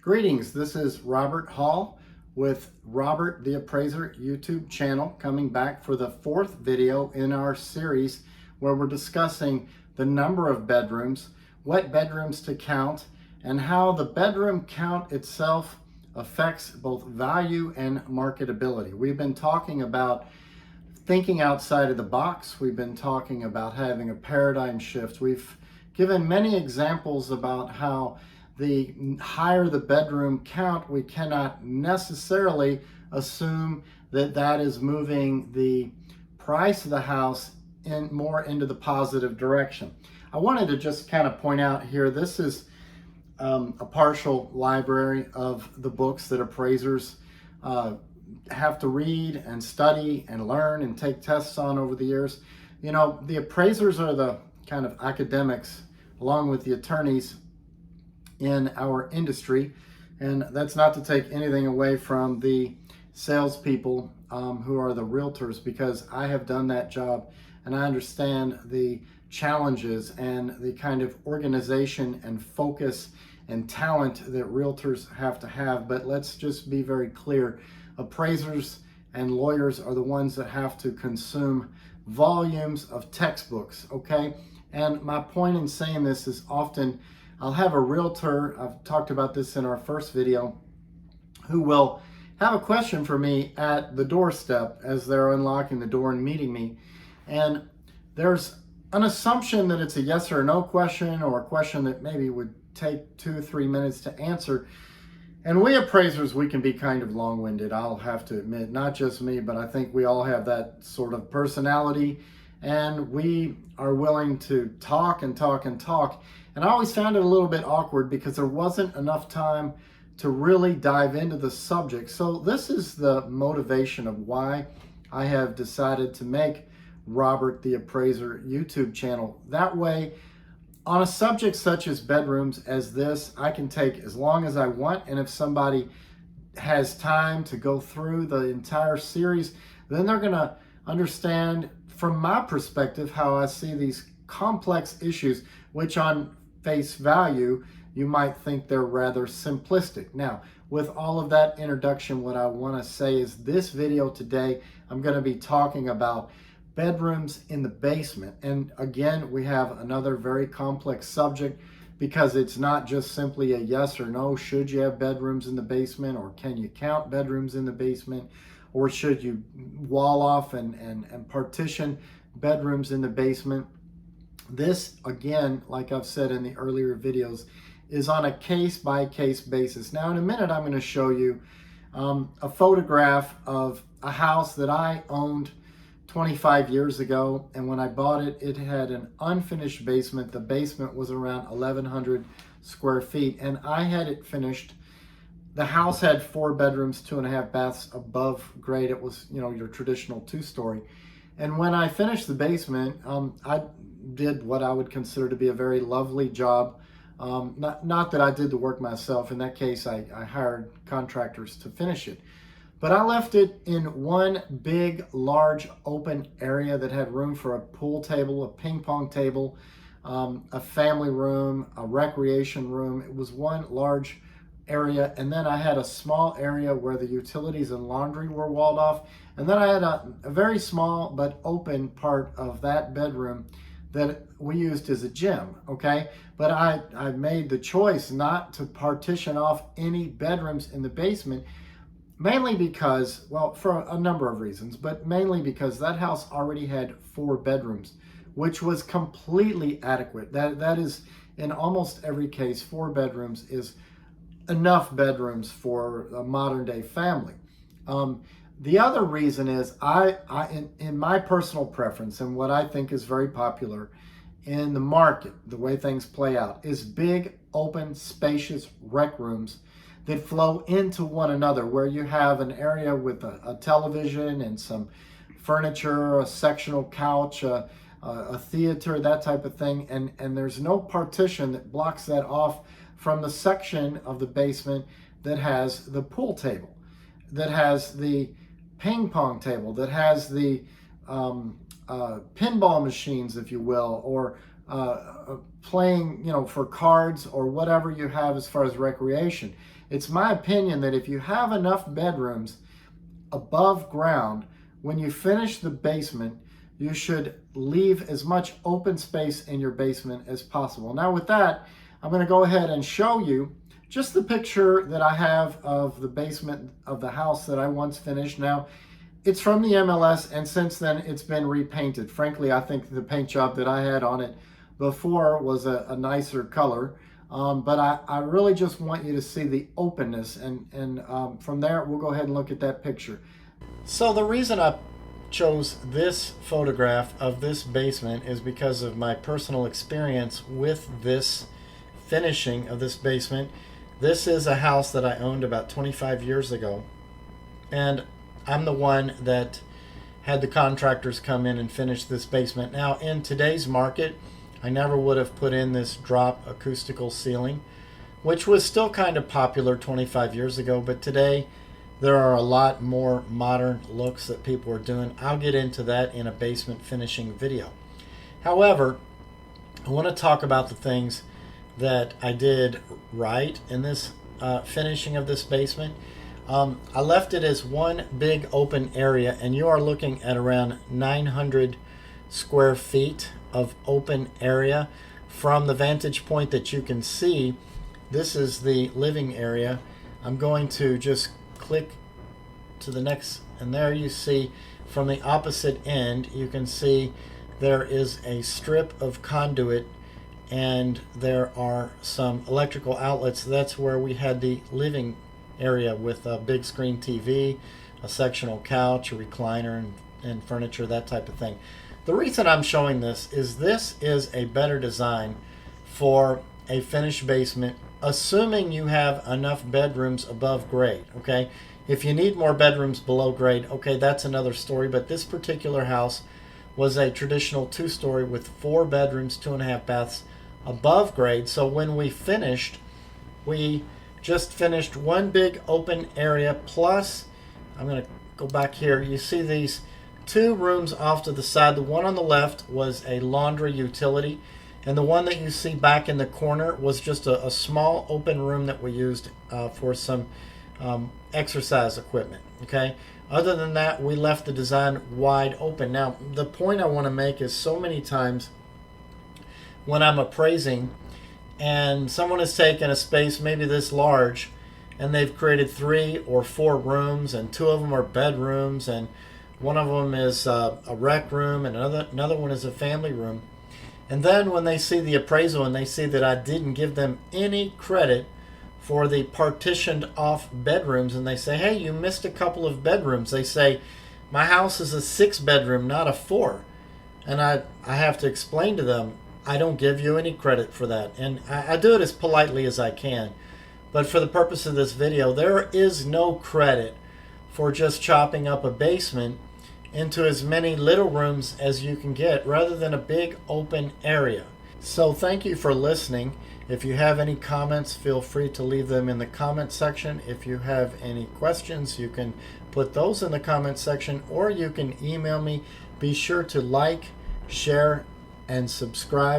Greetings, this is Robert Hall with Robert the Appraiser YouTube channel, coming back for the fourth video in our series where we're discussing the number of bedrooms, what bedrooms to count, and how the bedroom count itself affects both value and marketability. We've been talking about thinking outside of the box. We've been talking about having a paradigm shift. We've given many examples about how the higher the bedroom count, we cannot necessarily assume that that is moving the price of the house more into the positive direction. I wanted to just kind of point out here, this is a partial library of the books that appraisers have to read and study and learn and take tests on over the years. You know, the appraisers are the kind of academics along with the attorneys in our industry, and that's not to take anything away from the salespeople who are the realtors, because I have done that job and I understand the challenges and the kind of organization and focus and talent that realtors have to have. But let's just be very clear, appraisers and lawyers are the ones that have to consume volumes of textbooks, okay? And my point in saying this is often I'll have a realtor, I've talked about this in our first video, who will have a question for me at the doorstep as they're unlocking the door and meeting me. And there's an assumption that it's a yes or no question, or a question that maybe would take 2 or 3 minutes to answer. And we appraisers, we can be kind of long-winded, I'll have to admit. Not just me, but I think we all have that sort of personality. And we are willing to talk and talk and talk. And I always found it a little bit awkward because there wasn't enough time to really dive into the subject. So this is the motivation of why I have decided to make Robert the Appraiser YouTube channel. That way, on a subject such as bedrooms as this, I can take as long as I want. And if somebody has time to go through the entire series, then they're gonna understand from my perspective how I see these complex issues, which on face value, you might think they're rather simplistic. Now, with all of that introduction, what I want to say is this video today, I'm going to be talking about bedrooms in the basement. And again, we have another very complex subject, because it's not just simply a yes or no. Should you have bedrooms in the basement, or can you count bedrooms in the basement, or should you wall off and partition bedrooms in the basement? This, again, like I've said in the earlier videos, is on a case-by-case basis. Now, in a minute, I'm going to show you a photograph of a house that I owned 25 years ago. And when I bought it, it had an unfinished basement. The basement was around 1,100 square feet, and I had it finished. The house had 4 bedrooms, 2.5 baths above grade. It was, you know, your traditional 2-story. And when I finished the basement, I did what I would consider to be a very lovely job. Not that I did the work myself. In that case, I hired contractors to finish it. But I left it in one big, large, open area that had room for a pool table, a ping pong table, a family room, a recreation room. It was one large area, and then I had a small area where the utilities and laundry were walled off. And then I had a very small but open part of that bedroom that we used as a gym, okay? But I made the choice not to partition off any bedrooms in the basement, mainly because, well, for a number of reasons, but mainly because that house already had 4 bedrooms, which was completely adequate. That is, in almost every case, 4 bedrooms is enough bedrooms for a modern day family. The other reason is in my personal preference, and what I think is very popular in the market, the way things play out, is big, open, spacious rec rooms that flow into one another, where you have an area with a television and some furniture, a sectional couch, a theater, that type of thing, and there's no partition that blocks that off from the section of the basement that has the pool table, that has the ping pong table, that has the pinball machines, if you will, or playing, for cards or whatever you have as far as recreation. It's my opinion that if you have enough bedrooms above ground, when you finish the basement, you should leave as much open space in your basement as possible. Now with that, I'm going to go ahead and show you just the picture that I have of the basement of the house that I once finished. Now, it's from the MLS, and since then it's been repainted. Frankly, I think the paint job that I had on it before was a nicer color. But I really just want you to see the openness, and from there we'll go ahead and look at that picture. So the reason I chose this photograph of this basement is because of my personal experience with this finishing of this basement. This is a house that I owned about 25 years ago, and I'm the one that had the contractors come in and finish this basement. Now in today's market, I never would have put in this drop acoustical ceiling, which was still kind of popular 25 years ago, but today there are a lot more modern looks that people are doing. I'll get into that in a basement finishing video. However, I want to talk about the things that I did right in this finishing of this basement. I left it as one big open area, and you are looking at around 900 square feet of open area. From the vantage point that you can see, this is the living area. I'm going to just click to the next, and there you see from the opposite end, you can see there is a strip of conduit and there are some electrical outlets. That's where we had the living area with a big screen TV, a sectional couch, a recliner, and furniture, that type of thing. The reason I'm showing this is a better design for a finished basement, assuming you have enough bedrooms above grade, okay? If you need more bedrooms below grade, okay, that's another story, but this particular house was a traditional 2-story with 4 bedrooms, 2.5 baths above grade. So when we finished, we just finished one big open area, plus, I'm going to go back here, you see these 2 rooms off to the side. The one on the left was a laundry utility, and the one that you see back in the corner was just a small open room that we used for some exercise equipment, okay? Other than that, we left the design wide open. Now, the point I want to make is so many times when I'm appraising and someone has taken a space maybe this large and they've created 3 or 4 rooms, and 2 of them are bedrooms, and one of them is a rec room, and another one is a family room. And then when they see the appraisal and they see that I didn't give them any credit for the partitioned off bedrooms, and they say, hey, you missed a couple of bedrooms. They say, my house is a 6-bedroom, not a 4. And I have to explain to them, I don't give you any credit for that. And I do it as politely as I can. But for the purpose of this video, there is no credit for just chopping up a basement into as many little rooms as you can get rather than a big open area. So thank you for listening. If you have any comments, feel free to leave them in the comment section. If you have any questions, you can put those in the comment section, or you can email me. Be sure to like, share, and subscribe.